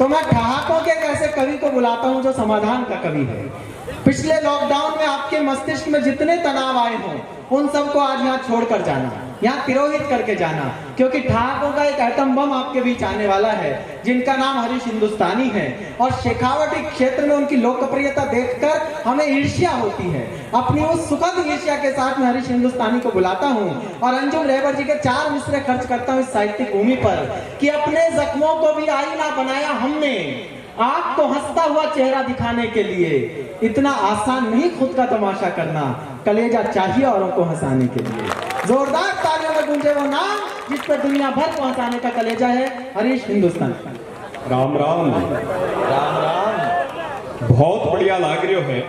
तो मैं ठहाकों के एक ऐसे कवि को बुलाता हूं जो समाधान का कवि है। पिछले लॉकडाउन में आपके मस्तिष्क में जितने तनाव आए हों उन सबको आज यहाँ छोड़कर जाना, यहाँ तिरोहित करके जाना, क्योंकि ठहाकों का एक एटम बम आपके बीच आने वाला है जिनका नाम हरीश हिंदुस्तानी है। और शेखावटी क्षेत्र में उनकी लोकप्रियता देखकर हमें ईर्ष्या होती है। अपनी उस सुखद ईर्ष्या के साथ मैं हरीश हिंदुस्तानी को बुलाता हूँ और अंजुम रहबर जी के 4 मिसरे खर्च करता हूँ इस साहित्यिक भूमि पर कि अपने जख्मों को भी आईना बनाया हमने, आपको हंसता हुआ चेहरा दिखाने के लिए। इतना आसान नहीं खुद का तमाशा करना, कलेजा चाहिए औरों को हंसाने के लिए। जोरदार तालियों में गूंजे वो नाम जिस पर दुनिया भर को हंसाने का कलेजा है, हरीश हिंदुस्तानी। राम राम राम राम। बहुत बढ़िया लाग रही है।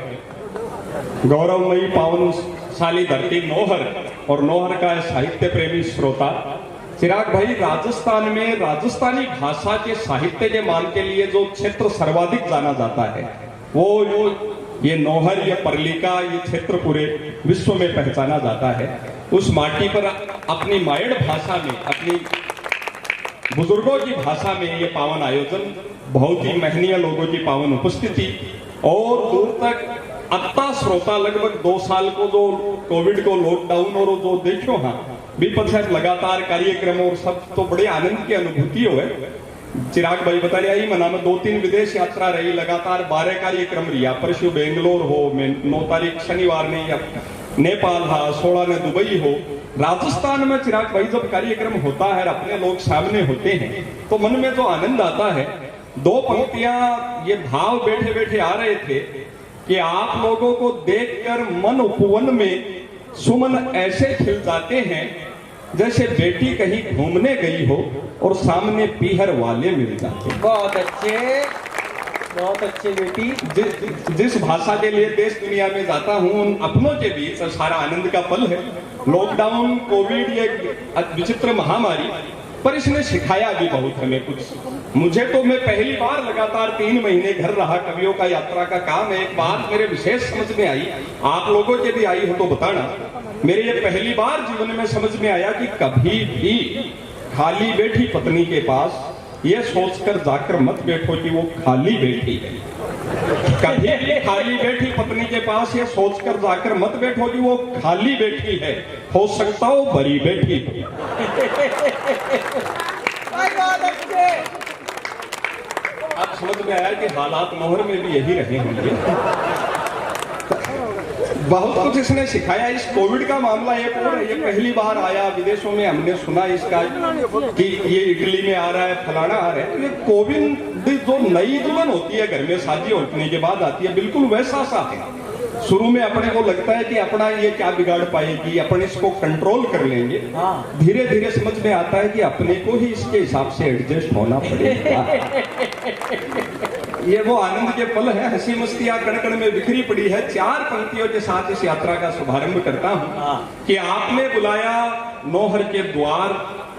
गौरवमयी पावनशाली धरती नौहर और नौहर का साहित्य प्रेमी श्रोता चिराग भाई, राजस्थान में राजस्थानी भाषा के साहित्य के मान के लिए जो क्षेत्र सर्वाधिक जाना जाता है वो ये नौहर, ये परलिका, ये क्षेत्र पूरे विश्व में पहचाना जाता है। उस माटी पर अपनी मायड़ भाषा में, अपनी बुजुर्गों की भाषा में ये पावन आयोजन, बहुत ही महनीय लोगों की पावन उपस्थिति और दूर तक अत्ता श्रोता, लगभग 2 साल को जो कोविड को लॉकडाउन और जो देखो हाँ विपक्षक लगातार कार्यक्रम और सब, तो बड़े आनंद की अनुभूति हो। चिराग भाई बता रहे आई मना में 2-3 विदेश यात्रा रही, लगातार 12 कार्यक्रम रिया। परसों बेंगलोर हो, मैं 9 तारीख शनिवार ने या नेपाल हा, 16 ने दुबई हो। राजस्थान में चिराग भाई जब कार्यक्रम होता है, अपने लोग सामने होते हैं तो मन में जो आनंद आता है, 2 पंक्तियां ये भाव बैठे बैठे आ रहे थे कि आप लोगों को देखकर मन उपवन में सुमन ऐसे खिल जाते हैं जैसे बेटी कहीं घूमने गई हो और सामने पीहर वाले मिल जाते हैं। बहुत अच्छे बेटी। जिस भाषा के लिए देश दुनिया में जाता हूं उन अपनों के बीच सारा आनंद का पल है। लॉकडाउन, कोविड, ये विचित्र महामारी, पर इसने सिखाया भी बहुत हमें कुछ। मुझे तो मैं पहली बार लगातार 3 महीने घर रहा, कवियों का यात्रा का काम है। एक बात मेरे विशेष समझ में आई, आप लोगों के भी आई हो तो बताना। मेरे ये पहली बार जीवन में समझ में आया कि कभी भी खाली बैठी पत्नी के पास ये सोचकर जाकर मत बैठो कि वो खाली बैठी है। कभी भी खाली बैठी पत्नी के पास ये सोचकर जाकर मत बैठो कि वो खाली बैठी है, हो सकता हो भरी बैठी। अब समझ में आया कि हालात नौहर में भी यही रहे होंगे। बहुत कुछ इसने सिखाया। इस कोविड का मामला एक और है, ये पहली बार आया विदेशों में, हमने सुना इसका कि ये इटली में आ रहा है, फलाना आ रहा है। ये कोविड जो नई दुल्हन होती है घर में शादी होने के बाद आती है, बिल्कुल वैसा सा है। शुरू में अपने को लगता है कि अपना ये क्या बिगाड़ पाएगी, अपन इसको कंट्रोल कर लेंगे। धीरे धीरे समझ में आता है कि अपने को ही इसके हिसाब से एडजस्ट होना पड़ेगा। ये वो आनंद के पल है, हंसी मस्तियां कण कण में बिखरी पड़ी है। 4 पंक्तियों के साथ इस यात्रा का शुभारंभ करता हूं कि आपने बुलाया नौहर के द्वार,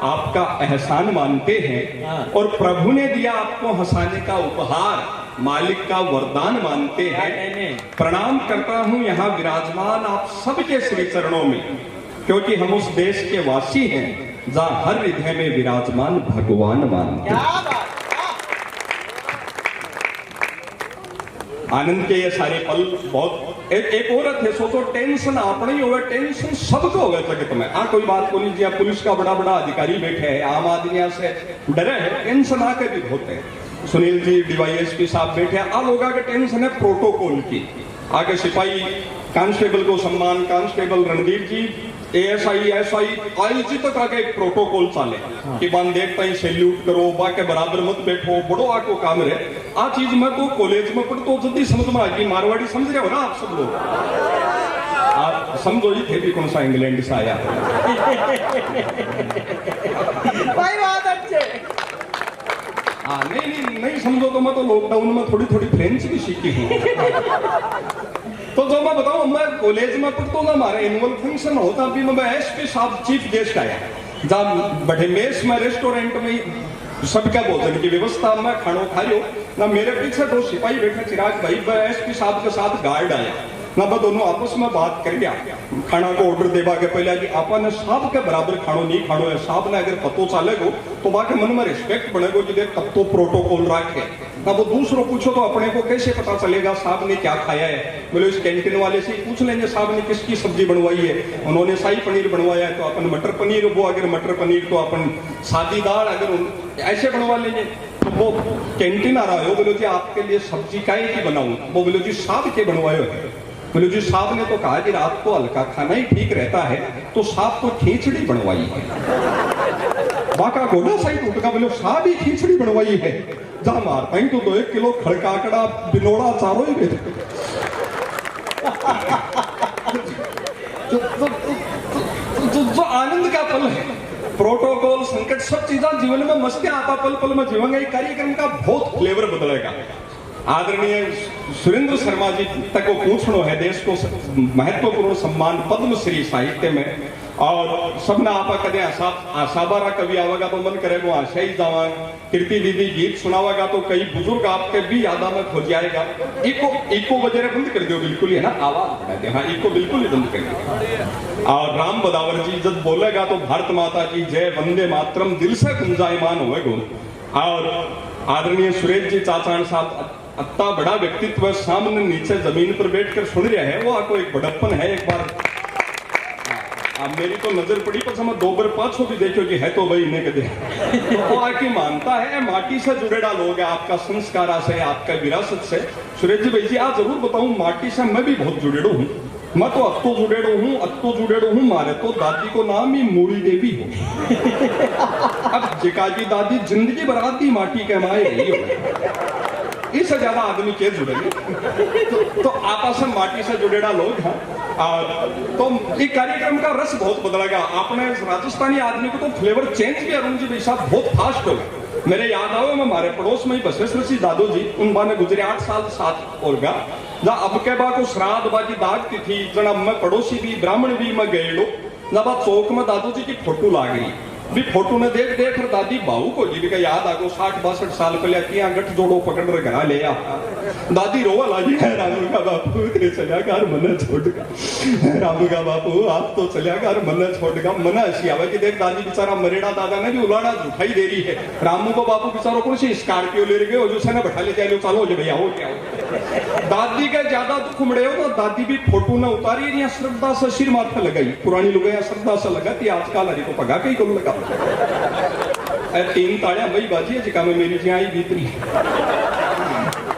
आपका एहसान मानते हैं और प्रभु ने दिया आपको हंसाने का उपहार, मालिक का वरदान मानते हैं। प्रणाम करता हूं यहाँ विराजमान आप सबके श्री चरणों में, क्योंकि हम उस देश के वासी हैं जहां हर हृदय में विराजमान भगवान मानते हैं। आनंद के ये सारे पल बहुत। एक औरत है, सोचो टेंशन अपने ही होगा, टेंशन सबको होगा जगत में। कोई बात को लीजिए, पुलिस का बड़ा बड़ा अधिकारी बैठे है, आम आदमी से डरे है, टेंशन आके भी होते हैं। सुनील जी डीवाईएसपी साहब बैठे हैं, लोगों का टेंशन है प्रोटोकॉल की। आगे सिपाही कांस्टेबल को सम्मान, कांस्टेबल रणदीप जी, एएसआई, एसआई, आईजी तक आगे एक प्रोटोकॉल चाले कि बंद देखता ही सैल्यूट करो, बाके बराबर मत बैठो, बड़ो आको काम रहे। आ चीज मैं तो कॉलेज में पढ़तो जल्दी समझ में आ गई। मारवाड़ी समझ रहे हो ना आप सब लोग? आप समझो ही थे भी कौन सा इंग्लैंड से आया। भाई बहुत अच्छे। नहीं समझो तो मैं तो लॉकडाउन में थोड़ी थोड़ी फ्रेंच भी सीखी हूँ। तो जो मैं बताऊं, मैं कॉलेज में पढ़ता हूँ, हमारा एनुअल फंक्शन होता भी मैं एसपी साहब चीफ गेस्ट आया, जब बड़े मेस में रेस्टोरेंट में सबका भोजन की व्यवस्था में खानो खा लो ना। मेरे पीछे 2 सिपाही बैठे, चिराग भाई एसपी साहब के साथ गार्ड आया। ना बस दोनों आपस में बात कर गया खाना को ऑर्डर देवा के पहले कि आपा ने साहब के बराबर खानो नहीं खानो है, साहब ने अगर पतो चलेगो तो बाके मन में रिस्पेक्ट बनेगो कि देख कब तो प्रोटोकॉल रखे ना। वो दूसरों पूछो तो अपने को कैसे पता चलेगा साहब ने क्या खाया है? बोले इस कैंटीन वाले से पूछ लेंगे साहब ने किसकी सब्जी बनवाई है, उन्होंने शाही पनीर बनवाया है तो अपन मटर पनीर, वो अगर मटर पनीर तो अपन सादी दाल अगर ऐसे बनवा लेंगे। तो वो कैंटीन आ रहा है, बोलो जी आपके लिए सब्जी काहे की बनाऊं? वो बोलो जी साहब के बनवाए है। बोलो जी साहब ने तो कहा कि रात को हल्का खाना ही ठीक रहता है तो साहब को खिचड़ी बनवाई है। बाका घोड़ा सही टूटका, बोलो साहब ही खिचड़ी बनवाई है, जा मारता ही तो 1 किलो खड़काकड़ा बिनोड़ा चारों ही भेज। जो आनंद का पल है, प्रोटोकॉल संकट सब चीजें जीवन में मस्ती आता पल पल में जीवन का कार्यक्रम का बहुत फ्लेवर बदलेगा। आदरणीय सुरेंद्र शर्मा जी तक को पूछनो है देश को महत्वपूर्ण सम्मान पद्मश्री साहित्य में, और सबने आपा कदे आसाबारा कवि आवेगा तो मन करे वो आशा ही जावा, कीर्ति दीदी गीत सुनावेगा तो कई बुजुर्ग आपके भी यादा में खो जाएगा। इको वगैरह बंद कर दो बिल्कुल है ना, आवाज बढ़ा दे, हाँ इको बिल्कुल ही बंद कर दो। और राम बदावर जी जब बोलेगा तो भारत माता की जय वंदे मातरम दिल से गुंजायमान होएगो। और आदरणीय सुरेश जी चाचान साहब अत्ता बड़ा व्यक्तित्व सामने नीचे जमीन पर बैठकर सुन रहे हैं, वो आपको एक बड़प्पन है। एक बार अब मेरी तो नजर पड़ी पर समझ 2 बार 5 भी देखो कि है तो भाई इन्हें कदे तो वो आके मानता है माटी से जुड़ेड़ा लोग है, आपका संस्कार से आपका विरासत से। सुरेश जी भाई जी आज जरूर बताऊं, माटी से मैं भी बहुत जुड़ेड़ो हूँ, मैं तो अत्तो जुड़ेड़ो हूँ मारे तो दादी को नाम ही मूड़ी देवी हो। अब जिकाजी दादी जिंदगी बराती माटी के माए रही हो, इससे ज्यादा आदमी के जुड़ेंगे तो आपस में माटी से जुड़ेड़ा लोग हैं। तो ये कार्यक्रम का रस बहुत बदलेगा। आपने राजस्थानी आदमी को तो फ्लेवर चेंज भी अरुण जी भाई साहब बहुत फास्ट होगा। मेरे याद आओ मैं हमारे पड़ोस में ही बसवेश्वर सिंह दादू जी उन बाने गुजरे 8 साल साथ होगा जा अब के बा को श्राद्ध बाकी दाग तिथि जना मैं पड़ोसी भी ब्राह्मण भी मैं गए लो ना बा चौक में दादू जी की फोटो लाग रही भी फोटो ने देख देख दादी बाहू को जी का याद आगो 60-62 साल पहले किया गठ जोड़ो पकड़ रहे घरा ले आ दादी रोवा लागी है रामू का बापू तेरे चलिया कर मना छोड़गा, रामू का बापू आप तो चलिया कर मना छोड़गा। मना ऐसी आवे कि देख दादी बेचारा मरेड़ा दादा ने भी उलाड़ा उठाई दे रही है, रामू को बापू बेचारों को से स्कॉर्पियो ले गए और जो बैठा ले जाए चलो जो भैया हो क्या दादी का ज्यादा दुख उमड़े हो तो दादी भी फोटो न उतारी या श्रद्धा से सिर माथे लगाई, पुरानी लोग श्रद्धा से लगाती आजकल हरी को पगा के ही कम लगा 3 ताड़ियां वही बाजी है जिका में मेरी जी आई बीतरी।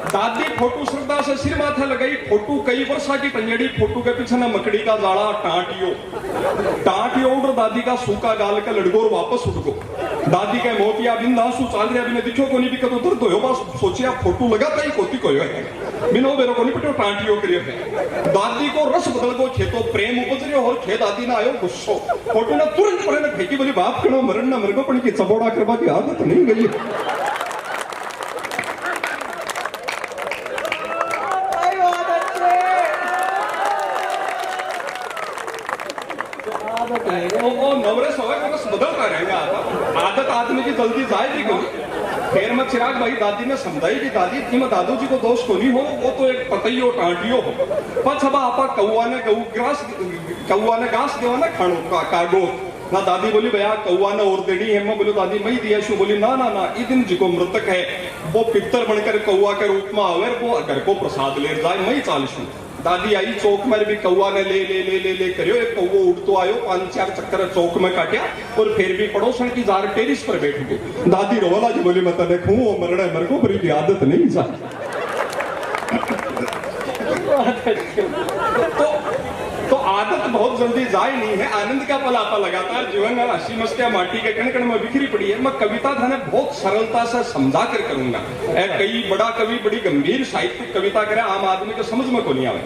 दादी फोटो श्रद्धा से सिर माथे लगाई, फोटो कई वर्षा की पंजड़ी, फोटो के पीछे ना मकड़ी का जाड़ा टाटियो उड़ दादी का सूखा गाल का लड़गोर वापस उठ गो, दादी के मोतिया बिंद आंसू चाल रहा बिना दिखो को नहीं भी कदो दर्द होयो बस सोचिया फोटो लगाता ही कोती कोयो है बिनो बेरो को नहीं पटो टाटियो करियो है। दादी को रस बदल गो खेतो प्रेम उपज रहो और खे दादी ना आयो गुस्सो, फोटो ना तुरंत पड़े ना फेंकी बोली बाप कनो मरण ना मरगो पण की चबोड़ा करवा की आदत नहीं गई। वो नवरस होगा रस बदलता रहेगा, आदत आदमी की जल्दी जाएगी कोई। फिर मैं चिराग भाई दादी ने समझाई कि दादी थी मैं दादू जी को दोष को नहीं हो, वो तो एक पतइयो टांटियो हो पर छबा आपा कौआ ने घास देवा ना खानो का कागो ना। दादी बोली भैया कौआ ने और देनी है, मैं बोली दादी मैं दिया शू, बोली ना ना ना ई दिन जी को मृतक है वो पितर बनकर कौआ के रूप में आवे वो घर को प्रसाद ले जाए मैं चाल शू। दादी आई चौक में भी कौआ ने ले करियो, एक कौआ उड़तो आयो 5-4 चक्कर चौक में काटिया और फिर भी पड़ोसन की जार टेरिस पर बैठ गई। दादी रोवाला जी बोली मत देखूं वो मरना मर को पर की आदत नहीं जा तो आदत बहुत जल्दी जाए नहीं है। आनंद का पल आता लगातार जीवन में हंसी मस्तियां माटी के कण कण में बिखरी पड़ी है। मैं कविता थाने बहुत सरलता से समझा कर करूंगा, कई बड़ा कवि बड़ी गंभीर साहित्यिक कविता करे आम आदमी के समझ में को नहीं आवे।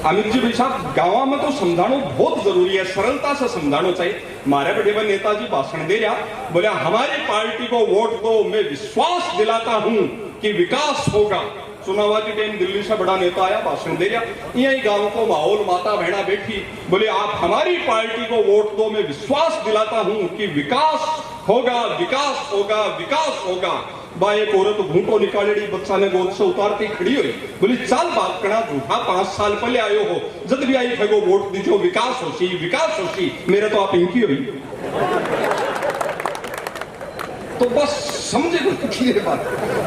अमित जी भाई साहब गाँव में तो समझाना बहुत जरूरी है, सरलता से समझाना चाहिए। हमारे बड़े बड़े नेताजी भाषण दे रहा बोले हमारी पार्टी को वोट दो, मैं विश्वास दिलाता हूं कि विकास होगा। चुनाव की टाइम दिल्ली से बड़ा नेता आया भाषण दे रहा, यही गांव को माहौल माता बहना बैठी बोले आप हमारी पार्टी को वोट दो, मैं विश्वास दिलाता हूं कि विकास होगा विकास होगा विकास होगा। बा एक औरत घूंटो निकालेड़ी बच्चा ने गोद से उतारती खड़ी हुई, बोली चल बाप कणा झूठा 5 साल पहले आयो हो, जब भी आई थे वोट दीजो, विकास होशी मेरे तो आप इनकी हुई। तो बस समझे क्लियर बात,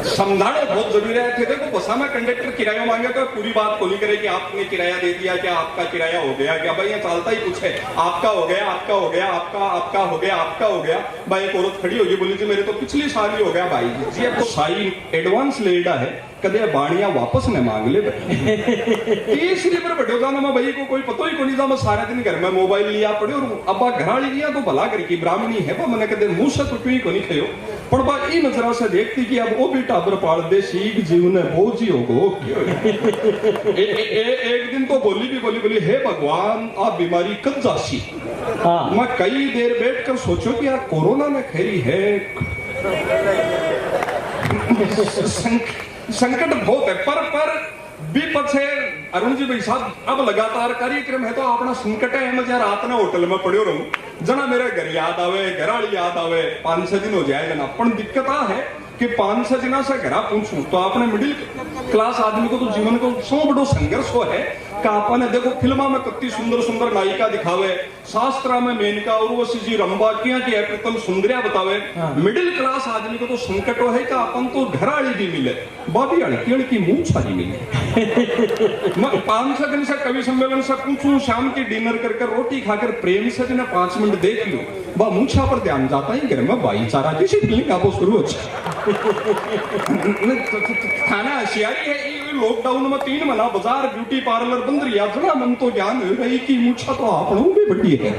समझाना बहुत जरूरी है। थे देखो बसा में कंडक्टर किराया मांगे तो पूरी बात को नहीं करे कि आपने किराया दे दिया क्या, आपका किराया हो गया क्या, भाई ये चलता ही कुछ है, आपका हो गया, आपका हो गया, आपका हो गया, आपका हो गया। भाई एक औरत खड़ी होगी, बोली जी मेरे तो पिछली साल ही हो गया भाई जी, अब तो साई एडवांस लेडा है, कदे बाणिया वापस न मांग ले। तीसरी पर बैठो जाना मैं भाई को कोई पता ही को नहीं था, मैं सारा दिन घर में मोबाइल लिया पड़े और अब्बा घराली लिया तो भला करके ब्राह्मणी है बा, मैंने कदे मुंह से तो क्यों को नहीं खयो, पर बा ई नजरा से देखती कि अब वो भी टाबर पाल दे सीख जीवन है बोझी होगो। एक दिन तो बोली हे भगवान आप बीमारी कब जासी। मैं कई देर बैठ कर सोचो कि यार कोरोना में खैरी है, संकट बहुत है, पर विपद है। अरुण जी भाई साहब अब लगातार कार्यक्रम है तो अपना संकट है, मैं रात ना होटल में पड़ो रहूं जना मेरे घर याद आवे, घराली याद आवे, 5-6 दिन हो जाए जना, पर दिक्कत आ है कि 5-6 दिन से घर पूछूं तो आपने मिडिल क्लास आदमी को तो जीवन को सो बड़ो संघर्ष हो है का आपने देखो फिल्मा में कितनी सुंदर सुंदर नायिका दिखावे, शास्त्रा में मेनका उर्वशी जी रंबा किया की प्रथम सुंदरिया बतावे। मिडिल क्लास आदमी को तो संकट हो है कि अपन तो घराली भी मिले, बाबी अड़केड़ की मुंह छाली मिले। मैं 5-6 दिन से कवि सम्मेलन से पूछूं, शाम की डिनर कर रोटी खाकर प्रेम से जिन्हें 5 मिनट देख लूं, बा मूछा पर ध्यान जाता है घर में भाईचारा की फीलिंग आपको शुरू हो खाना होशियारी है। लॉकडाउन में 3 महीना बाजार ब्यूटी पार्लर बंद रिया, जरा मन तो ज्ञान हो रही कि मूछा तो आपनों भी बड़ी है।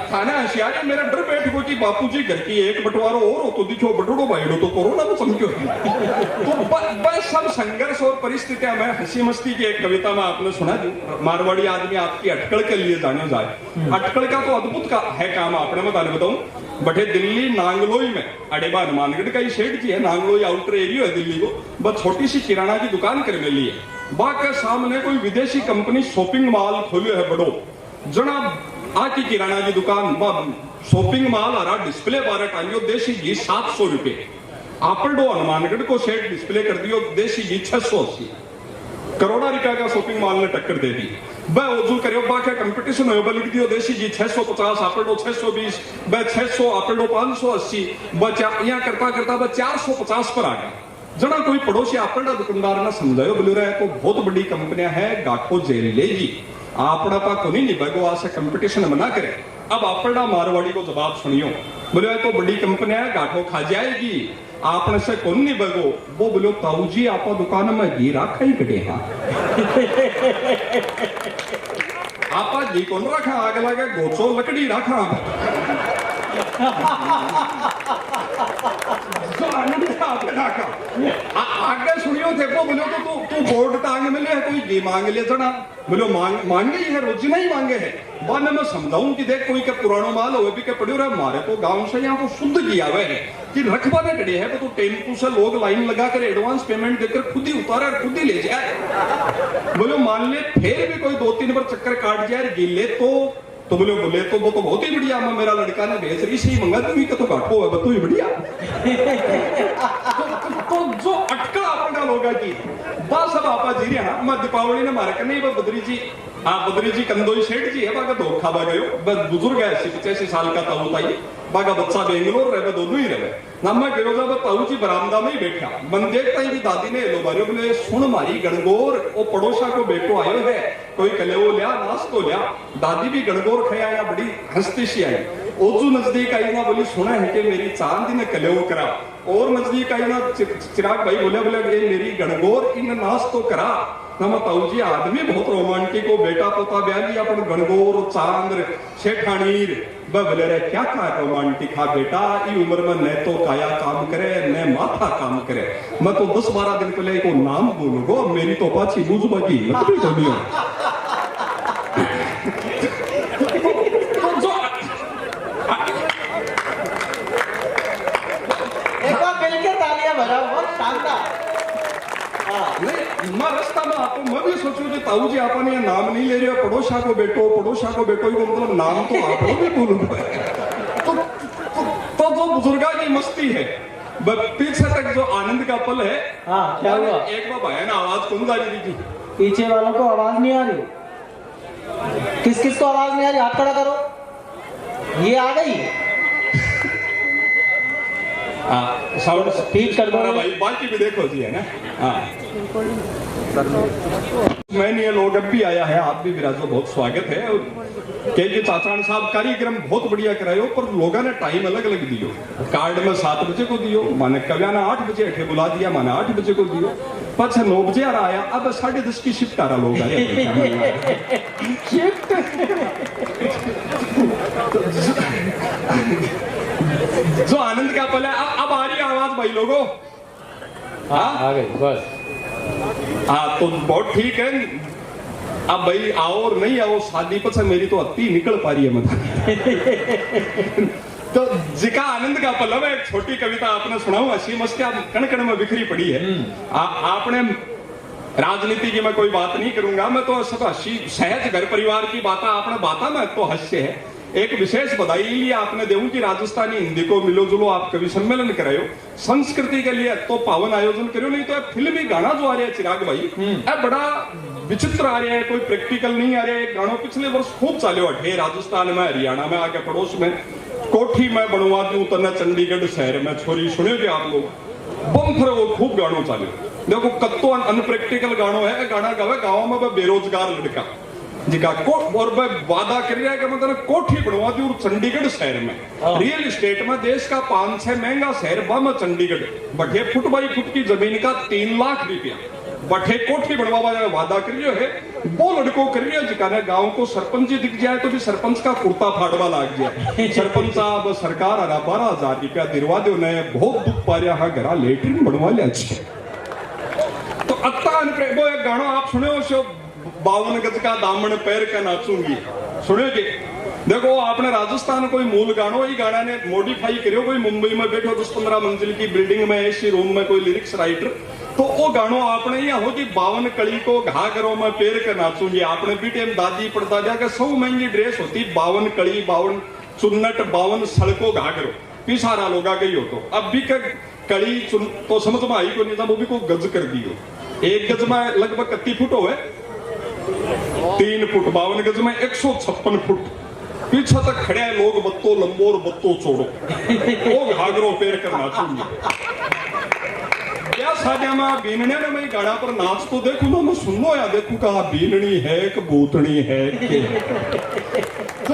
खाना होशियारी मेरा डर बैठ गो कि बापूजी घर की एक बंटवारा और हो तो दिखो बटोड़ो भाईड़ो तो कोरोना में चमक्यो। तो बस सब संघर्ष और परिस्थितियां, मैं हंसी मस्ती की एक कविता में आपने सुना दी, मारवाड़ी आदमी आपकी अटकल के लिए जाने जाए। अटकल का तो अद्भुत का है काम, आपने मैं बताऊं बटे दिल्ली नांगलोई में अडेबा हनुमानगढ़ का ही शेड जी है, नांगलोई आउटर एरिया है दिल्ली को, बस छोटी सी किराना की दुकान करने लिए बाके सामने कोई विदेशी कंपनी शॉपिंग मॉल खोलियो है बड़ो, जना आकी किराना की दुकान शॉपिंग मॉल आ रहा डिस्प्ले बारह टांगियो देशी घी 700 रुपए, आपड़ो हनुमानगढ़ को शेड डिस्प्ले कर दियो देशी घी 680, करोड़ा रुपया का शॉपिंग मॉल ने टक्कर दे दी। वजू करो बाकी कंपटीशन हो लिख दियो देशी जी 650, आपड़ो 620, 600 आपड़ो 580, यहाँ करता करता 450 पर आ गया। जना कोई पड़ोसी आपड़ा दुकानदार ने समझायो बोले रहा है तो बहुत बड़ी कंपनियां है गाठो जेल लेगी, आपड़ा पा को नहीं निभेगो, आसे कंपटीशन मना करे। अब आपड़ा मारवाड़ी को जवाब सुनियो, बोले तो बड़ी कंपनियां गाठो खा जाएगी, आपने से कौन नहीं बगो, वो बोलो ताऊ जी आप दुकान में घी रखा ही कटे हाँ। आप घी कौन रखा, आगे लगे गोचो लकड़ी रखा। आगे सुनियो थे वो बोलो तो तू बोर्ड टांग मिले है कोई घी मांग ले जना, बोलो मांगे ही है रोजी नहीं मांगे है। बाद में मैं समझाऊं कि देख कोई का पुराना माल हो भी के पड़े रहा, हमारे तो गांव से यहाँ को शुद्ध घी आवे है कि रखबा ने कड़े है तो टेम्पू से लोग लाइन लगा कर एडवांस पेमेंट देकर खुद ही उतारे और खुद ही ले जाए। बोलो मान ले फिर भी कोई 2-3 बार चक्कर काट जाए घी ले तो बोले तो वो तो बहुत ही बढ़िया, मैं मेरा लड़का ने भेज रही सी मंगा तुम्हें तो घाटो है बतो ही बढ़िया। तो जो अटका अपना लोगा की बस अब आपा जी रहा, मैं दीपावली ने मारे कर नहीं बद्री जी कंदोई सेठ जी है बागा धोखा बा गयो, बस बुजुर्ग है 80-85 साल का ताऊ ताई, बागा बच्चा बेंगलोर रहे दोनों ही रहे ना। मैं गिरो जा ताऊ जी बरामदा में ही बैठा, मन देखता ही दादी ने लो बारे बोले सुन मारी गणगोर ओ पड़ोसा को बेटो आयो है, कोई कलेवो लिया नाश तो लिया। दादी भी गणगोर खाया या बड़ी हंसती सी आई, ओजू नजदीक आई ना बोली सुना है कि मेरी चांदी ने कलेवो करा, और नजदीक आई ना चिराग भाई बोले मेरी गणगोर इन नाश तो करा ना। मैं ताऊ जी आदमी बहुत रोमांटिक हो, बेटा पोता ब्याह लिया अपन गणगोर चांद शेखानीर बोले रे क्या का रोमांटिक हा बेटा, ई उम्र में न तो काया काम करे न माथा काम करे। मैं तो 10-12 दिन पहले को नाम बोलूंगो, मेरी तो पाछी बुझबा की हिम्मत भी कोनी हो। एक बार मिलकर तालियां बजाओ, बहुत शानदार। मैं रास्ता में आपको मैं भी सोचूं कि ताऊ जी आपने ये नाम नहीं ले रहे, पड़ोसा को बेटो ही मतलब नाम तो आप भी बोलूंगा। तो जो बुजुर्गा की मस्ती है, पीछे तक जो आनंद का पल है। हाँ, क्या हुआ? एक बार भयान आवाज कौन गा रही थी? पीछे वालों को आवाज नहीं आ रही? किस किस को आवाज नहीं आ रही? हाथ खड़ा करो। ये आ गई। साउंड ठीक कर दो भाई, बाकी भी देखो जी, है ना। हाँ, मैंने ये लोग अब भी आया है, आप भी विराजो, बहुत स्वागत है। और के चाचान साहब कार्यक्रम बहुत बढ़िया करायो, पर लोगों ने टाइम अलग अलग दियो। कार्ड में 7 बजे को दियो, माने कव्याना 8 बजे अठे बुला दिया, माने 8 बजे को दियो, पछ 9 बजे आ रहा आया, अब 10:30 की शिफ्ट आ रहा लोग आए। जो आनंद का पल है, अब आ रही आवाज भाई लोगों। हाँ, आ गई बस। हाँ, तो बहुत ठीक है। अब भाई आओ और नहीं आओ, शादी पर से मेरी तो अति निकल पा रही है मतलब। तो जिका आनंद का पल है, एक छोटी कविता आपने सुनाऊं, हंसी मस्ती कण कण में बिखरी पड़ी है। आपने राजनीति की मैं कोई बात नहीं करूंगा, मैं तो सब हंसी सहज घर परिवार की बात आपने बाता में तो हंस्य है। एक विशेष बधाई लिए आपने देऊं कि राजस्थानी हिंदी को मिलो जुलो आप कवि सम्मेलन करायो, संस्कृति के लिए तो पावन आयोजन करो। नहीं तो फिल्मी गाना जो आ रहा है चिराग भाई, अब बड़ा विचित्र आ रहा है, कोई प्रैक्टिकल नहीं आ रहा है। गाना पिछले वर्ष खूब चालो अठे, राजस्थान में, हरियाणा में, आगे पड़ोस में, कोठी में बनवा दूं तना चंडीगढ़ शहर में छोरी सुने आप लोग, बम वो खूब गानों चालो। देखो कत्तो अनप्रैक्टिकल गानों है, गाना गावे गाँव में बेरोजगार लड़का जिका कोट और वादा कर रहा है कि मतलब कोठी बनवा दी और चंडीगढ़ शहर में, रियल एस्टेट में देश का 5-6 महंगा शहर बम चंडीगढ़, बठे फुट बाई फुट की जमीन का 3 लाख रुपया बठे कोठी बनवा वादा कर रही है। वो लड़कों कर रही है जिका गांव को सरपंच जी दिख जाए तो भी सरपंच का कुर्ता फाड़वा लाग जाए। सरपंच साहब सरकार आ 12,000 रुपया दिलवा दो, नए बहुत दुख पा रहा घरा लेटरिन बनवा लिया। तो अत्ता वो एक गाना आप सुने हो, 52 गज का दामन पैर का नाचूंगी, सुनोगे? देखो आपने राजस्थान कोई मूल गानो, ये गाना ने मॉडिफाई करियो, कोई मुंबई में बैठो 10-15 मंजिल की बिल्डिंग में ऐसी रूम में कोई लिरिक्स राइटर, तो वो गानो आपने यह हो कि 52 कली को घाघरों में पैर का नाचूंगी। आपने भी टाइम दादी पड़दादा का 100 महंगी ड्रेस होती, 52 कली, 52 चुन्नट, 52 सड़कों घाघरो पिसारा लोगा गई हो। तो अब भी कड़ी तो समझ में आई को नहीं था, वो भी को गज कर दियो। 1 गज में लगभग कितनी फुट हो 3 फुट, 52 गज में 156 फुट। पीछे तक खड़े हैं लोग, बत्तो लंबो और बत्तो छोड़ो, वो घाघरो पैर कर नाचूंगी। क्या साध्या में बीनने ने मैं गाड़ा पर नाच तो देखू ना, मैं सुनो या देखू कहा बीननी है कि भूतनी है के। तो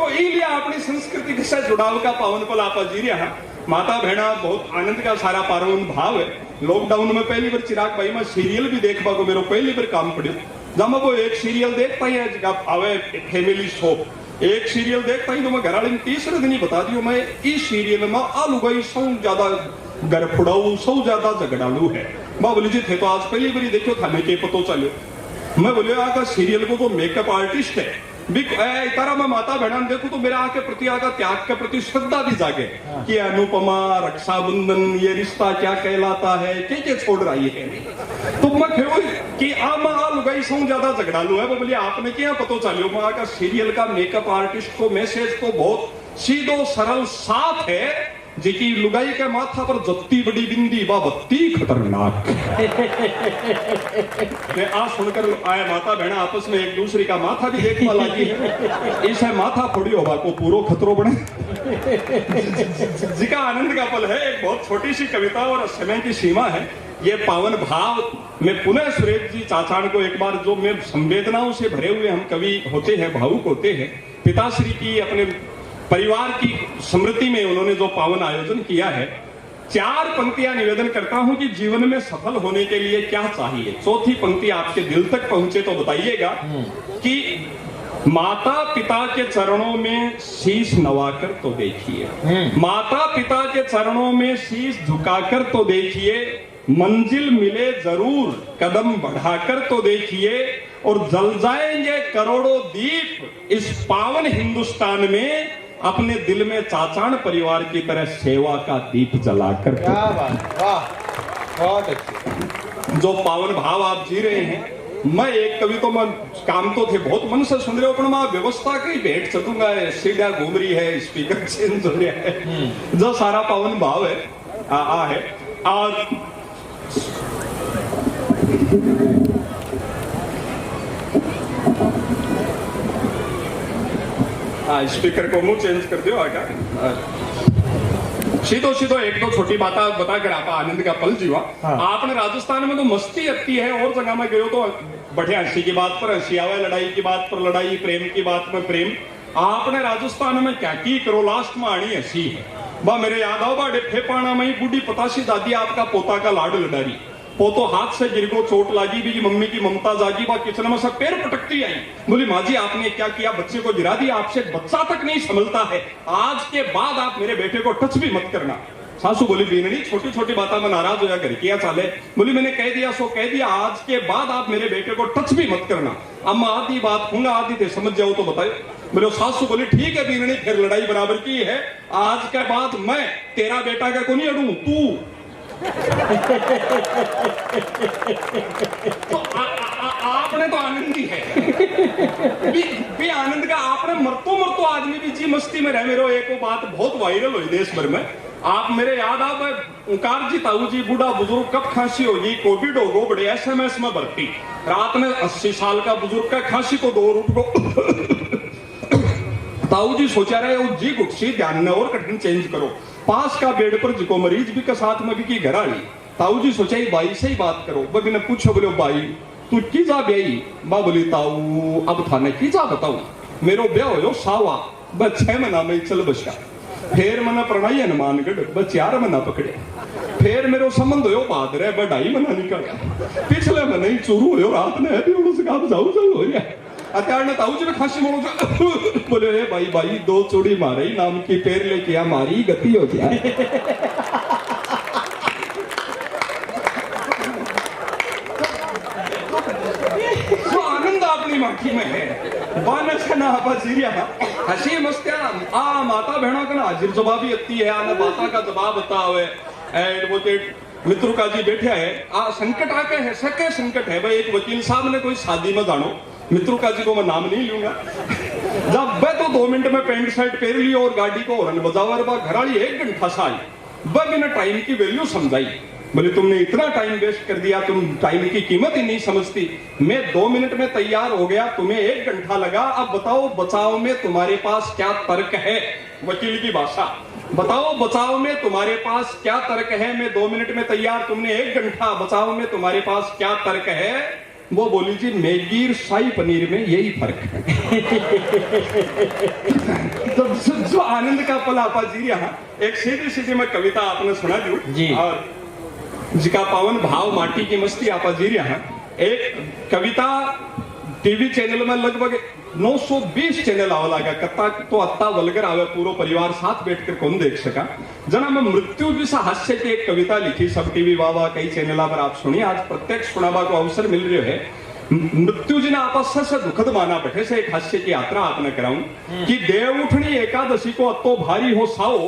इसलिए अपनी संस्कृति के साथ जुड़ाव का पावन पल आप जी रहा है। माता बहना बहुत आनंद का सारा पावन भाव है। लॉकडाउन में पहली बार चिराग भाई मैं सीरियल भी देखा को मेरे पहली बार काम पड़े, जब मैं वो एक सीरियल देखता ही आवे फैमिली शो, एक सीरियल देखता ही तो मैं घर वाले ने तीसरे दिन ही बता दियो मैं इस सीरियल में आलू गई सौ ज्यादा घर फुड़ाऊ, सौ ज्यादा झगड़ालू है। मैं बोली जी थे तो आज पहली बार देखो थाने के पतो चलो। मैं बोले आका सीरियल को तो मेकअप आर्टिस्ट है तारा मैं माता बहना देखू तो मेरा आके प्रति आका त्याग के प्रति श्रद्धा भी जागे कि अनुपमा, रक्षाबंधन, ये रिश्ता क्या कहलाता है, क्या छोड़ रही है। तो मैं कहो कि आमा लुगाई सौ ज्यादा झगड़ालू है। वो बोलिए आपने क्या पता चलो, मैं आका सीरियल का मेकअप आर्टिस्ट को मैसेज तो बहुत सीधो सरल साफ है, जेकी लुगाई के माथा पर जत्ती बड़ी बिंदी बा बत्ती खतरनाक। मैं आज सुनकर आए माता बहना आपस में एक दूसरे का माथा भी देखने लगी है, इसे माथा फोड़ी होगा को पूरो खतरो बने। जिका आनंद का पल है, एक बहुत छोटी सी कविता और समय की सीमा है। ये पावन भाव में पुनः सुरेश जी चाचान को एक बार, जो में संवेदनाओं से भरे हुए हम कवि होते हैं, भावुक होते हैं, पिताश्री की अपने परिवार की स्मृति में उन्होंने जो पावन आयोजन किया है, 4 पंक्तियां निवेदन करता हूं कि जीवन में सफल होने के लिए क्या चाहिए। चौथी पंक्ति आपके दिल तक पहुंचे तो बताइएगा कि माता पिता के चरणों में शीश नवाकर तो देखिए, माता पिता के चरणों में शीश झुकाकर तो देखिए, मंजिल मिले जरूर कदम बढ़ाकर तो देखिए, और जल जाएंगे करोड़ों दीप इस पावन हिंदुस्तान में, अपने दिल में चाचान परिवार की तरह सेवा का दीप जलाकर। क्या बात, वाह, बहुत अच्छी। जो पावन भाव आप जी रहे हैं, मैं एक कवि तो मैं काम तो थे बहुत मन से सुन रहे हो, पर मैं व्यवस्था की भेंट चलूंगा, सीढ़ियां घूम रही है, स्पीकर चेंज हो रहा है, जो सारा पावन भाव है आ है। और स्पीकर को मुंह चेंज कर दियो आगे। सीधो सीधो एक दो छोटी बात बता कर आप आनंद का पल जीवा। हाँ। आपने राजस्थान में तो मस्ती अती है, और जगह में गयो तो बढ़िया हंसी की बात पर हंसी आवे, लड़ाई की बात पर लड़ाई, प्रेम की बात में प्रेम। आपने राजस्थान में क्या की करो, लास्ट में आनी हंसी है। बा मेरे याद आओ बा डिफे पाना में बूढ़ी पतासी दादी आपका पोता का लाड लडारी, पोतो हाथ से गिर को चोट लागी, भी मम्मी की ममता जागी, बा किचन में सब पैर पटकती आई, बोली माँ जी आपने क्या किया, बच्चे को गिरा दिया, आपसे बच्चा तक नहीं संभलता है, आज के बाद आप मेरे बेटे को टच भी मत करना। सासू बोली बीनड़ी छोटी छोटी बातों में नाराज होया घर किया चाले, बोली मैंने कह दिया सो कह दिया, आज के बाद आप मेरे बेटे को टच भी मत करना। अम्मा आधी बात होंगे आधी थे समझ जाओ तो बताओ। बोले सासू बोली ठीक है बीनड़ी, फिर लड़ाई बराबर की है, आज के बाद मैं तेरा बेटा का को नहीं अड़ू, तू तो आपने तो आनंद ही है भी आनंद का, आपने मरतो मरतो आदमी भी जी मस्ती में रह मेरो। एक वो बात बहुत वायरल हुई देश भर में, आप मेरे याद आप ओंकार जी ताऊ जी बूढ़ा बुजुर्ग कब खांसी होगी, कोविड होगो, बड़े SMS में भर्ती, रात में 80 साल का बुजुर्ग का खांसी को 2 रूट को ताऊ जी सोचा रहे वो जी गुटसी ध्यान न और कठिन चेंज करो, पास का बेड पर जिको मरीज भी के साथ में भी की घर आली, ताऊ जी सोचा बाई से ही बात करो। बबी ने पूछो, बोले बाई तू की जा ब्याई, बा बोली ताऊ अब थाने की जा बताऊ, मेरो ब्याह हो सावा बस 6 महीना में चल बसा, फिर मना प्रणय हनुमानगढ़ बस 4 महीना पकड़े, फिर मेरो संबंध हो बहादुर है 2.5 महीना निकल, पिछले महीने ही चुरू हो रात ने जाऊ जाऊ हो गया। अत्यार ताऊ जी में खांसी बोलो बोले भाई भाई 2 चूड़ी मारे नाम की पैर लेके मारी गति हो गया। तो आनंद अपनी माटी में है, ना हंसी मस्तिया आ माता बहनों का ना हाजिर जवाबी अती है, आने बाता का जवाब बता हुए वो मित्रों का जी बैठे है, संकट आके है सके संकट है भाई। एक वकील साहब ने कोई शादी में जानो, मित्रों का जी को मैं नाम नहीं लूंगा, जब वह तो 2 मिनट में पैंट शर्ट पहन ली और गाड़ी को हॉर्न बजावर बा घराली 1 घंटा सा आई, वह बिना टाइम की वैल्यू समझाई, बोले तुमने इतना टाइम वेस्ट कर दिया, तुम टाइम की कीमत ही नहीं समझती, मैं 2 मिनट में तैयार हो गया, तुम्हें 1 घंटा लगा, अब बताओ बचाव में तुम्हारे पास क्या तर्क है। वकील की भाषा, बताओ बचाव में तुम्हारे पास क्या तर्क है, मैं 2 मिनट में तैयार, तुमने 1 घंटा, बचाव में तुम्हारे पास क्या तर्क है। वो बोली जी मैगी और शाही पनीर में यही फर्क है। तो जो आनंद का पल आपा जी रहा, एक सीधी सीधी मैं कविता आपने सुना दी और जिका पावन भाव माटी की मस्ती आपा जी रहा। एक कविता टीवी चैनल में लगभग 920 चैनल आवा लगा, कत्ता तो अत्ता वलगर आवे, पूरा परिवार साथ बैठकर कौन देख सका। जना मैं मृत्यु जैसा हास्य की एक कविता लिखी, सब टीवी वावा कई चैनल पर आप सुनिए, आज प्रत्यक्ष सुनावा को अवसर मिल रहे है। मृत्यु जी ने आपस से दुखद माना बैठे से एक हास्य की यात्रा आपने कराऊं कि देव उठनी एकादशी को अत्तो भारी हो साओ,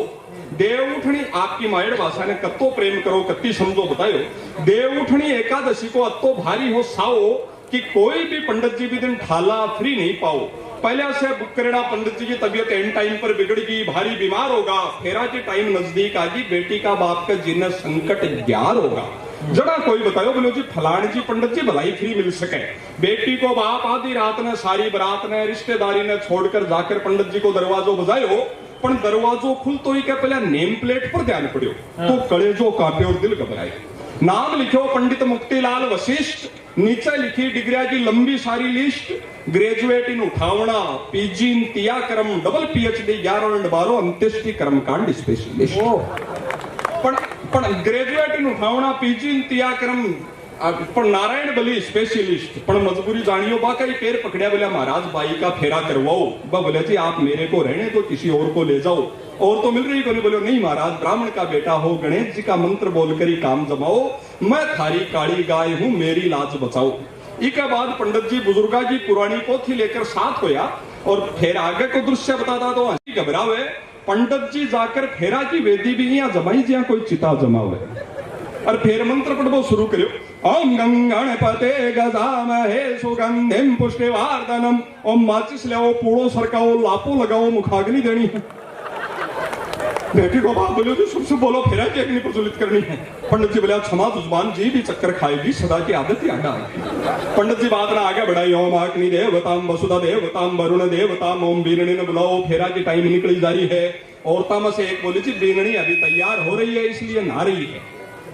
देव उठनी आपकी मायड़ भाषा ने कत्तो प्रेम करो कत्ती समझो बतायो, देव उठनी एकादशी को अत्तो भारी हो साओ कि कोई भी पंडित जी भी दिन ठाला फ्री नहीं पाओ। पहले से बुक करना, पंडित जी की तबीयत एंड टाइम पर बिगड़गी, भारी बीमार होगा, फेरा की टाइम नजदीक आगी, बेटी का बाप का जिन्हें संकट ग्यार होगा। जड़ा कोई बताओ, बोलो जी फलान जी पंडित जी भलाई फ्री मिल सके, बेटी को बाप आधी रात ने सारी बरात ने रिश्तेदारी ने छोड़कर जाकर पंडित जी को दरवाजो बजायो, पर दरवाजो खुल तो ही क्या पहले नेम प्लेट पर ध्यान पड़ियो तो कलेजो कांपे और दिल घबराए। नाम लिखो पंडित मुक्तिलाल वशिष्ठ, नीचे लिखी डिग्रिया की लंबी सारी लिस्ट, ग्रेजुएट इन उठावना, पीजी इन तिया क्रम, डबल PhD 11 और 12 अंत्येष्टि कर्मकांड स्पेशलिस्ट। पण ग्रेजुएट इन उठावना, पीजी इन तिया क्रम, पर नारायण बली स्पेशलिस्ट, पर मजबूरी जानियो बा कई पैर पकड़िया, बोला महाराज बाई का फेरा करवाओ, बा बोले जी आप मेरे को रहने तो किसी और को ले जाओ, और तो मिल रही को नहीं। बोलो नहीं महाराज ब्राह्मण का बेटा हो, गणेश जी का मंत्र बोलकर ही काम जमाओ, मैं थारी काली गाय हूं मेरी लाज बचाओ। इसके बाद पंडित जी बुजुर्गा की पुरानी पोथी लेकर साथ होया और फिर आगे को दृश्य बताता तो हंसी घबरावे। पंडित जी जाकर फेरा की वेदी भी यहाँ जमाई जहाँ कोई चिता जमावे और फिर मंत्र पढ़बो शुरू करो। ओम गंगणपते गजामहे सुगंधिम पुष्टिवर्धनम। ओम माचिस ले आओ, पूड़ो सरकाओ, लापो लगाओ, मुखाग्नि देनी है। बेटी को बात बोलो तो सबसे बोलो, फिर की अग्नि प्रज्वलित करनी है। पंडित जी बोले क्षमा जुबान जी भी चक्कर खाएगी, सदा की आदत ही आगा। पंडित जी बात ना आगे बढ़ाई। ओम अग्नि देवताम वसुधा देवताम वरुण देवताम ओम बीरणी ने बुलाओ। फेरा की टाइम निकली जा रही है। औरता में से एक बोली जी बीरणी अभी तैयार हो रही है इसलिए नहा रही है।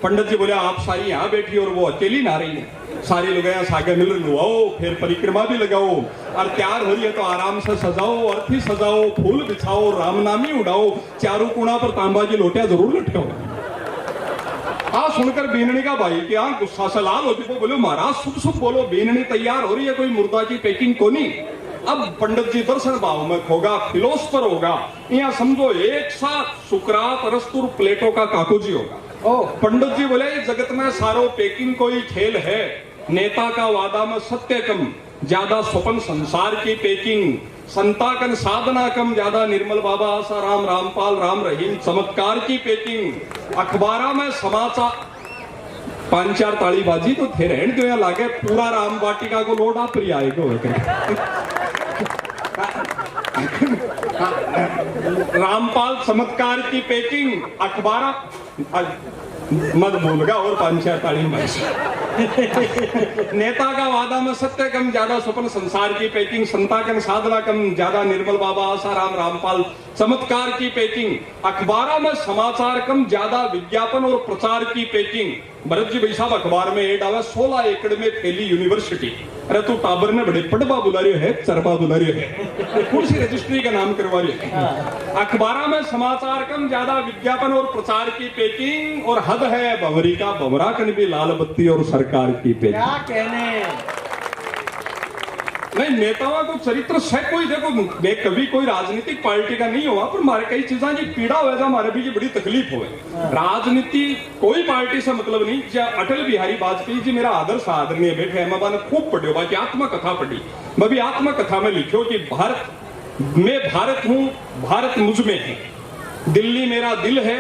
पंडित जी बोले आप सारी यहाँ बैठी और वो अकेली नहा रही है। सारी लोग यहाँ सागे मिल लुआओ, फिर परिक्रमा भी लगाओ और तैयार हो रही है तो आराम से सजाओ, अर्थी सजाओ, फूल बिछाओ, रामनामी उड़ाओ, चारों कोना पर तांबा की लोटिया जरूर लटकाओ। हाँ सुनकर बीननी का भाई क्या गुस्सा से लाल होती वो बोले महाराज शुभ शुभ बोलो, बीननी तैयार हो रही है, कोई मुर्दा की पैकिंग को नहीं। अब पंडित जी दर्शन भाव में होगा, फिलोसफर होगा, यहाँ समझो एक साथ सुकरात, अरस्तुर, प्लेटो का काकूजी होगा। पंडित जी बोले जगत में सारो पैकिंग कोई खेल है, नेता का वादा में सत्य कम, ज्यादा स्वपन संसार की पैकिंग, संताकन साधना कम, ज्यादा निर्मल बाबा आसाराम, रामपाल, राम रहीम, चमत्कार की पैकिंग, अखबारा में समाचार। 5-4 ताली बाजी तो थे रहने दो, लागे पूरा राम वाटिका को लोड आप आएगा। रामपाल चमत्कार की पैकिंग, अखबारा मत भूलगा और 5-4 ताली बाजी। नेता का वादा में सत्य कम, ज्यादा स्वप्न संसार की पैकिंग, संताकन साधना कम, ज्यादा निर्मल बाबा आसाराम, रामपाल चमत्कार की पैकिंग, अखबारों में समाचार कम, ज्यादा विज्ञापन और प्रचार की पैकिंग। भरत जी भाई साहब अखबार में एड आवा 16 एकड़ में फैली यूनिवर्सिटी। अरे तू टाबर ने बड़े पढ़वा बुला रहे है, चरबा बुला रहे है, कौन सी रजिस्ट्री का नाम करवा रहे है। अखबार में समाचार कम, ज्यादा विज्ञापन और प्रचार की पैकिंग, और हद है बवरी का बवरा कन भी लाल बत्ती और सरकार की पैकिंग। क्या कहने नहीं नेताओं को चरित्र से कोई देखो, मैं कभी कोई राजनीतिक पार्टी का नहीं हुआ, पर हमारे कई चीजें की पीड़ा हुआ था, हमारे भी बड़ी तकलीफ हुए। राजनीति कोई पार्टी से मतलब नहीं। अटल बिहारी वाजपेयी जी मेरा आदर्श आदरणीय बैठे हैं, मैं खूब पढ़े बाकी आत्मकथा पढ़ी। मैं भी आत्मकथा में लिखो कि भारत, मैं भारत हूँ, भारत मुझ में है, दिल्ली मेरा दिल है,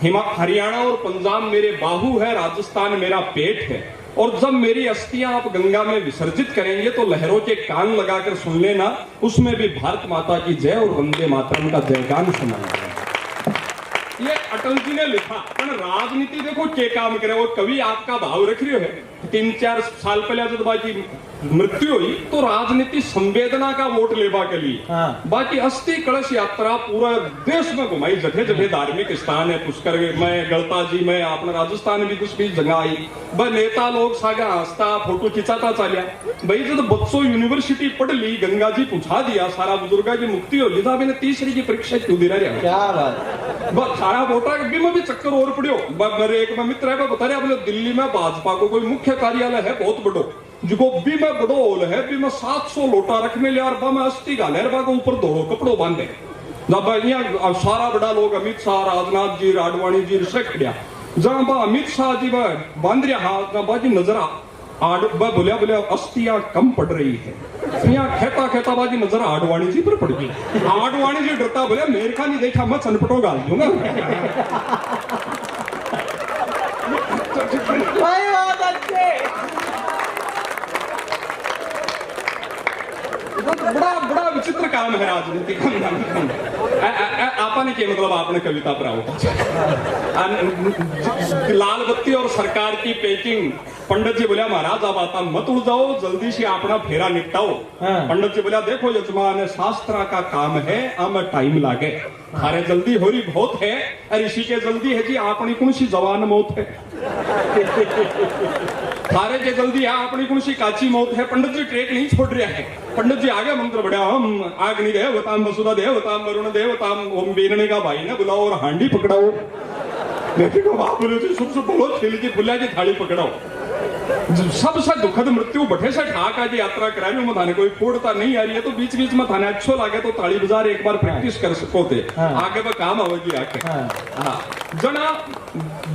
हरियाणा और पंजाब मेरे बाहू है, राजस्थान मेरा पेट है, और जब मेरी अस्थियां आप गंगा में विसर्जित करेंगे तो लहरों के कान लगाकर सुन लेना, उसमें भी भारत माता की जय और वंदे मातरम का जयगान सुनाया। ये अटल जी ने लिखा। पर राजनीति देखो के काम करे, वो कवि आपका भाव रख रहे है। 3-4 साल पहले जब बाकी मृत्यु हुई तो राजनीति संवेदना का वोट लेवा के लिए, बाकी अस्थि कलश यात्रा पूरा देश में घुमाई, जगह जगह धार्मिक स्थान है, पुष्कर में, गलता जी में, अपना राजस्थान भी कुछ भी जगह आई। वह नेता लोग सागा हंसता फोटो खिंचाता चलिया। भाई जब बच्चों यूनिवर्सिटी पढ़ ली, गंगा जी पूछा दिया, सारा बुजुर्गा की मुक्ति होगी, था मैंने तीसरी की परीक्षा क्यों दे रहा? क्या बात, बस सारा वोटा भी चक्कर और पड़ियो। मेरे एक मित्र है बता रहे बोले दिल्ली में भाजपा को कोई मुख्य कार्यालय है बहुत बड़ो, जो भी में बड़ो हॉल है, भी में 700 लोटा रख में लिया, और मैं अस्थि का लहरबा के ऊपर दो कपड़ों बांधे। जब सारा बड़ा लोग अमित शाह, राजनाथ जी, राडवाणी जी से खड़िया, जहां बा अमित शाह जी बांध रहा हाथ बाजी नजरा बोलिया बोलिया अस्थियां कम पड़ रही है, यहाँ खेता खेता बाजी नजर आडवाणी जी पर पड़ गई। आडवाणी जी डरता बोलिया मेरे का नहीं देखा, मैं चनपटो गाल दूंगा। बड़ा बड़ा विचित्र काम है राजनीति का। आपने के मतलब आपने कविता पर आओ। लाल बत्ती और सरकार की पैकिंग। पंडित जी बोलिया महाराज अब आता मत उड़ जाओ, जल्दी से अपना फेरा निपटाओ। पंडित जी बोलिया देखो यजमान शास्त्रा का काम है, अब टाइम लागे, अरे जल्दी हो रही बहुत है, अरे इसी के जल्दी है जी अपनी कौन सी जवान मौत है, थारे के जल्दी है अपनी कौन सी काची मौत है। पंडित जी ट्रेक नहीं छोड़ रहे हैं। पंडित जी आगे मंत्र बढ़िया, हम आग्नि देवताम वसुधा देवताम वरुण देवताम ओम बीरणी का भाई ने बुलाओ और हांडी पकड़ाओ। देखो बाप बोलो जी सुबह बोलो खेल की फुल्ला की थाली पकड़ाओ। सबसे दुखद मृत्यु बठे से ठाका की यात्रा कराने में थाने कोई फोड़ता नहीं आ रही है तो बीच बीच में थाने अच्छो लागे तो ताली बाजार एक बार प्रैक्टिस कर सको थे, आगे वो काम होगी आके। जना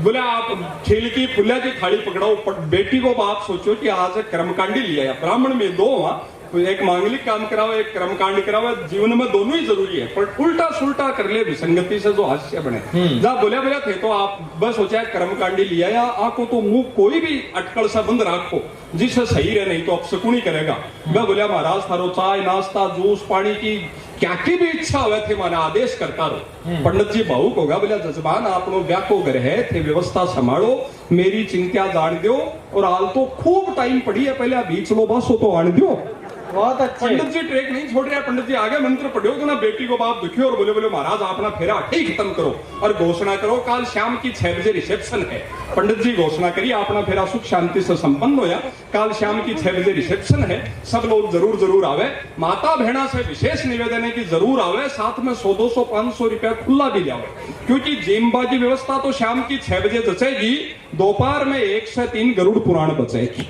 बोले आप खेल की फुल्ला की थाली पकड़ाओ। बेटी को बाप सोचो कि आज कर्मकांडी लिया, ब्राह्मण में 2 हुआ, कोई एक मांगलिक काम कराओ, एक कर्मकांड कराओ, जीवन में दोनों ही जरूरी है, पर उल्टा सुल्टा कर ले विसंगति से जो हास्य बने। जब बोले बोले थे तो आप बस सोचा कर्मकांडी लिया या आपको तो मुंह कोई भी अटकल सा बंद रखो जिससे सही रहे, नहीं तो आप शकुनी करेगा। मैं बोलिया महाराज थारो चाय नाश्ता जूस पानी की क्या की भी इच्छा हुए थे माना आदेश करता रहो। पंडित जी भावुक होगा, बोला जजमान आपनो ब्याह को घर है थे व्यवस्था संभालो, मेरी चिंता जान दो, और हाल तो खूब टाइम पड़ी है, पहले बीच लो बस तो आन दो। बहुत अच्छे। पंडित जी ट्रेक नहीं छोड़ रहे, पंडित जी आगे मंत्र पढ़ो तो ना बेटी को बाप दुखी और बोले बोले महाराज अपना फेरा ठीक खत्म करो और घोषणा करो कल शाम की 6 बजे रिसेप्शन है। पंडित जी घोषणा करिए अपना फेरा सुख शांति से संपन्न होया, कल शाम की 6 बजे रिसेप्शन है, सब लोग जरूर जरूर आवे। माता बहना से विशेष निवेदन है कि जरूर आवे, साथ में 100 200 500 रुपया खुला भी लाओ, क्योंकि जेम्बा की व्यवस्था तो शाम की 6 बजे जचेगी, दोपहर में 1 से 3 गरुड़ पुराण बचेगी।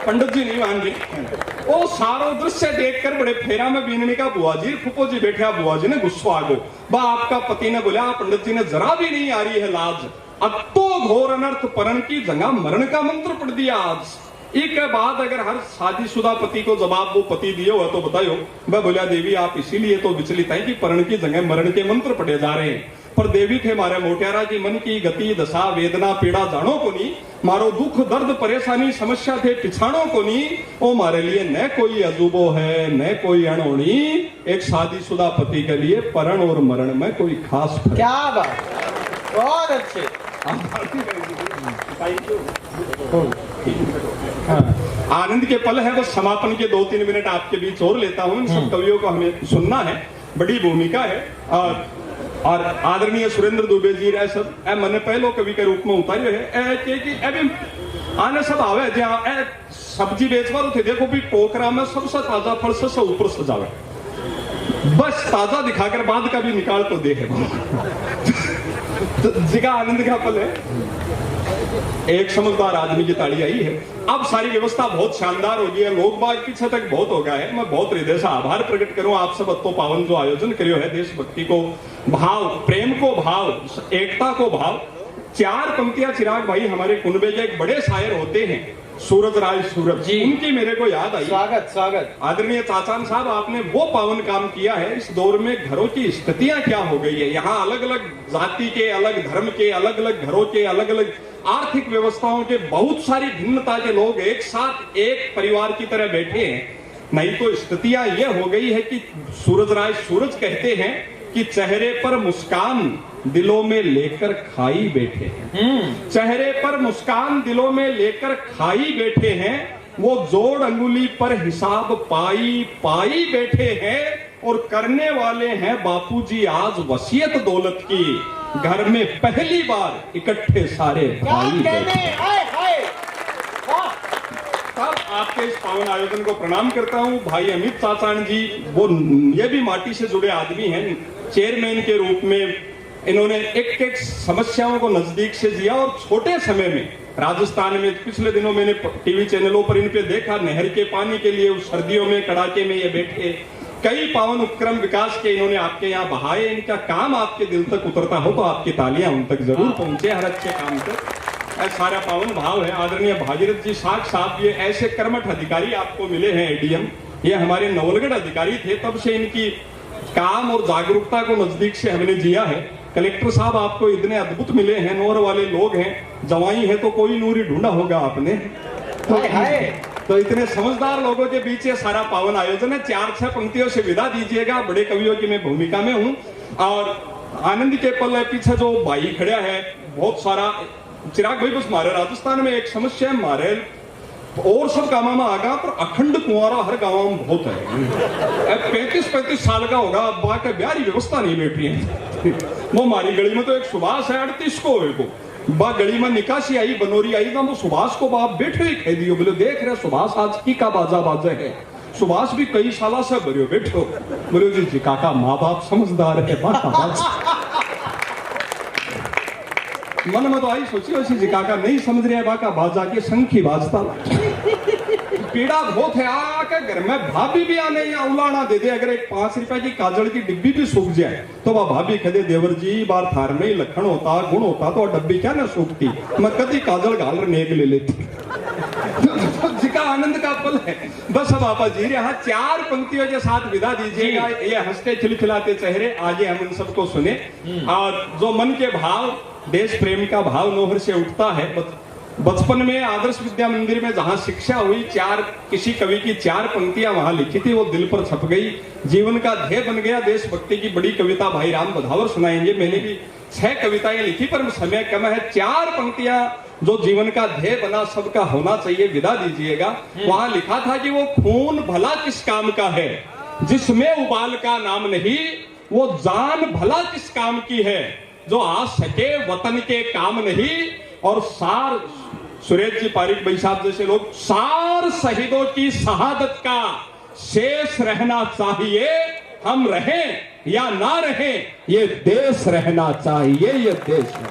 पंडित जी नहीं मान रही, वो सारो दृश्य देखकर बड़े फेरा में बीनने का बुआ जी फुफो जी बैठे, बुआ जी ने गुस्सा आ गो, बा आपका पति ने बोला पंडित जी ने जरा भी नहीं आ रही है लाज, अब तो घोर अनर्थ परण की जगह मरण का मंत्र पढ़ दिया आज। एक के बाद अगर हर शादीशुदा पति को जवाब वो पति दिए हो तो बताओ। मैं बोला देवी आप इसीलिए तो विचलित है कि परण की जगह मरण के मंत्र पढ़े जा रहे हैं, पर देवी थे मारे मोटियारा जी मन की गति दशा वेदना पीड़ा जानो को नहीं, मारो दुख दर्द परेशानी समस्या थे पिछाणो को नहीं, वो मारे लिए न कोई अजूबो है न कोई अणोनी, एक शादीशुदा पति के लिए परण और मरण में कोई खास फर्क। क्या बात, बहुत अच्छे। आनंद के पल है, बस समापन के 2-3 मिनट आपके बीच और लेता हूँ। इन सब कवियों को हमें सुनना है, बड़ी भूमिका है। और आदरणीय सुरेंद्र दुबे जी रहे सब मैंने पहलो कवि के रूप में उतारे है कि अभी आने सब आवे जहाँ सब्जी बेचवा थे, देखो भी टोकरा में सबसे ताजा फल से ऊपर सजावे, बस ताजा दिखाकर बाद का भी निकाल तो दे है। तो जिका आनंद का पल है, एक समझदार आदमी की ताली आई है। अब सारी व्यवस्था बहुत शानदार हो गई है, लोग बाग पीछे तक बहुत हो गया है। मैं बहुत हृदय से आभार प्रकट करूं आप सब अत्तो पावन जो आयोजन करियो है, देशभक्ति को भाव, प्रेम को भाव, एकता को भाव। 4 पंक्तियां चिराग भाई हमारे कुनबे के एक बड़े शायर होते हैं सूरज राय सूरज जी, उनकी मेरे को याद आई। स्वागत स्वागत। आदरणीय चाचान साहब आपने वो पावन काम किया है। इस दौर में घरों की स्थितियां क्या हो गई है, यहाँ अलग अलग जाति के, अलग धर्म के, अलग अलग घरों के, अलग अलग आर्थिक व्यवस्थाओं के, बहुत सारी भिन्नता के लोग एक साथ एक परिवार की तरह बैठे हैं। नहीं तो स्थितियां ये हो गई है कि सूरज राय सूरज कहते हैं कि चेहरे पर मुस्कान दिलों में लेकर खाई बैठे हैं, चेहरे पर मुस्कान दिलों में लेकर खाई बैठे हैं, वो जोड़ अंगुली पर हिसाब पाई पाई बैठे हैं, और करने वाले हैं बापूजी आज वसीयत दौलत की, घर में पहली बार इकट्ठे सारे भाई बैठे। तब आपके इस पावन आयोजन को प्रणाम करता हूं। भाई अमित चाचान जी वो ये भी माटी से जुड़े आदमी हैं, चेयरमैन के रूप में इन्होंने एक एक समस्याओं को नजदीक से जिया, और छोटे समय में राजस्थान में पिछले दिनों मैंने टीवी चैनलों पर इन पे देखा, नहर के पानी के लिए उस सर्दियों में कड़ाके में ये बैठे, कई पावन उपक्रम विकास के इन्होंने आपके यहाँ बहाए। इनका काम आपके दिल तक उतरता हो तो आपकी तालियां उन तक जरूर पहुंचे, हर अच्छे काम तक। सारा पावन भाव है। आदरणीय भागीरथ जी साख साहब ये ऐसे कर्मठ अधिकारी आपको मिले हैं एडीएम, ये हमारे नवलगढ़ अधिकारी थे, तब से इनकी काम और जागरूकता को नजदीक से हमने जिया है। कलेक्टर साहब आपको इतने अद्भुत मिले हैं, नूर वाले लोग हैं, जवाई है तो कोई नूरी ढूंढा होगा आपने, तो इतने समझदार लोगों के बीच ये सारा पावन आयोजन है। 4-6 पंक्तियों से विदा दीजिएगा, बड़े कवियों की मैं भूमिका में हूँ। और आनंद के पल पीछे जो भाई खड़ा है, बहुत सारा चिराग भाई, बस मारे राजस्थान में एक समस्या है, मारे और सब गांव में आगा पर अखंड कुंवारा हर गांव में बहुत है। 35-35 साल का होगा, बाकी ब्याह व्यवस्था नहीं बैठ रही है। वो हमारी गली में तो एक सुभाष है 38 को, बा गली में निकासी आई बनोरी आई ना, वो सुभाष को बाप बैठे ही कह दियो, बोले देख रहे सुभाष आज की का बाजा बाजे है। सुभाष भी कई साल से बरियो बैठो, बोले जी काका माँ बाप समझदार है, मन में तो आई सोची वैसी जी काका नहीं समझ रहे बाका बाजा के संखी बाजता पीड़ा बहुत है। आके घर में भाभी भी आने या उलाना दे दे, अगर एक 5 रुपए की काजल की डिब्बी भी सूख जाए तो वह भाभी कहे देवर जी बार थार में लखन होता गुण होता तो डब्बी क्या ना सूखती, मैं कभी काजल घाल नेक ले लेती। तो जिका आनंद का पल है। बस अब आपा जी यहाँ 4 पंक्तियों के साथ विदा दीजिएगा। ये हंसते खिलखिलाते चेहरे, आगे हम इन सबको सुने। और जो मन के भाव, देश प्रेम का भाव नौहर से उठता है। बचपन में आदर्श विद्या मंदिर में जहां शिक्षा हुई, किसी कवि की 4 पंक्तियां वहां लिखी थी, वो दिल पर छप गई, जीवन का ध्येय बन गया। देशभक्ति की बड़ी कविता भाई राम बधावर सुनाएंगे। मैंने भी 6 कविताएं लिखी, पर समय कम है। 4 पंक्तियां जो जीवन का ध्येय बना, सबका होना चाहिए, विदा दीजिएगा। वहां लिखा था कि वो खून भला किस काम का है जिसमें उबाल का नाम नहीं, वो जान भला किस काम की है जो आ सके वतन के काम नहीं। और सार, सुरेश जी पारिक भाई साहब जैसे लोग, सार शहीदों की शहादत का शेष रहना चाहिए, हम रहें या ना रहें ये देश रहना चाहिए, ये देश है।